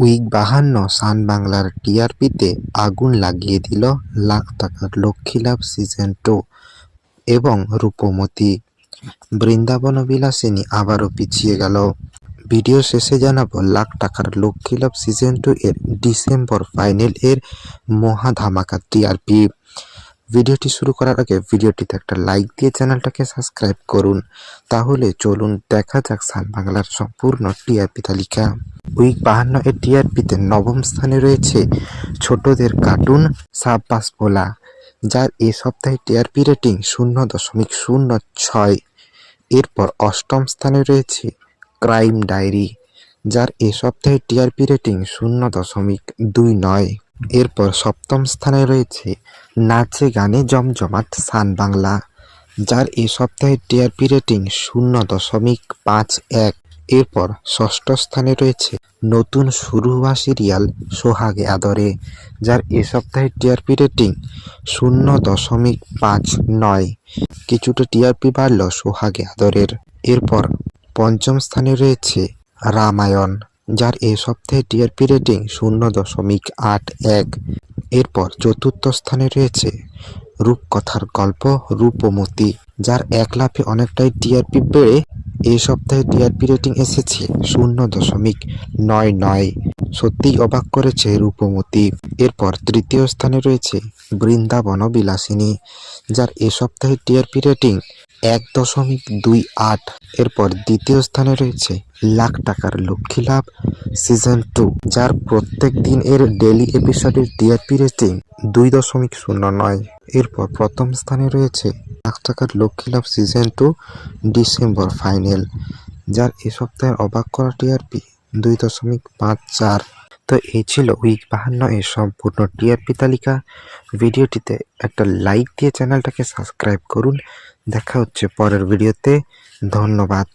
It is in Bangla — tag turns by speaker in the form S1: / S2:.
S1: উইক 52 সান বাংলার টিআরপিতে আগুন লাগিয়ে দিল লাখ টাকার লক্ষ্মী লাভ সিজন 2 এবং রূপমতি। বৃন্দাবন বিলাসিনী আবারও পিছিয়ে গেল। ভিডিও শেষে জানাবো লাখ টাকার লক্ষ্মী লাভ সিজন 2 এর ডিসেম্বর ফাইনাল এর মহা ধামাকা টিআরপি। ভিডিওটি শুরু করার আগে ভিডিওটিতে একটা লাইক দিয়ে চ্যানেলটাকে সাবস্ক্রাইব করুন। তাহলে চলুন দেখা যাক সান বাংলার সম্পূর্ণ টিআরপি তালিকা। উইক 52 এর টিআরপিতে নবম স্থানে রয়েছে ছোটদের কার্টুন সাব্বাস ভোলা, যার এ সপ্তাহে টিআরপি রেটিং 0.06। এরপর অষ্টম স্থানে রয়েছে ক্রাইম ডায়েরি, যার এ সপ্তাহে টিআরপি রেটিং 0.29। এরপর সপ্তম স্থানে রয়েছে নাচে গানে জমজমাট সান বাংলা, যার এ সপ্তাহে টিআরপি রেটিং 0.51। এরপর ষষ্ঠ স্থানে রয়েছে নতুন শুরু হওয়া সিরিয়াল সোহাগে আদরে, যার এ সপ্তাহে টিআরপি রেটিং 0.59। কিছুটা টিআরপি বাড়ল সোহাগে আদরের। এরপর পঞ্চম স্থানে রয়েছে রামায়ণ, যার এ সপ্তাহে টিআরপি রেটিং 0.81। এরপর চতুর্থ স্থানে রয়েছে রূপকথার গল্প রূপমতি, যার এক লাফে অনেকটাই টিআরপি বেড়ে এই সপ্তাহে টিআরপি রেটিং এসেছে 0.99। সত্যিই অবাক করেছে রূপমতি। এরপর তৃতীয় স্থানে রয়েছে বৃন্দাবন বিলাসিনী, যার এ সপ্তাহে টিআরপি রেটিং 1.28। এরপর দ্বিতীয় স্থানে রয়েছে লাখ টাকার লক্ষ্মী লাভ সিজন 2, যার প্রত্যেক দিন এর ডেইলি এপিসোডের টিআরপি রেটিং 2.09। এরপর প্রথম স্থানে রয়েছে লাখ টাকার লক্ষ্মী লাভ সিজন 2 ডিসেম্বর ফাইনাল, যার এ সপ্তাহের অবাক করা টিআরপি 2.54। তো এই ছিল উইক 52 এর সম্পূর্ণ টিআরপি তালিকা। ভিডিওটিতে একটা লাইক দিয়ে চ্যানেলটাকে সাবস্ক্রাইব করুন। দেখা হচ্ছে পরের ভিডিওতে। ধন্যবাদ।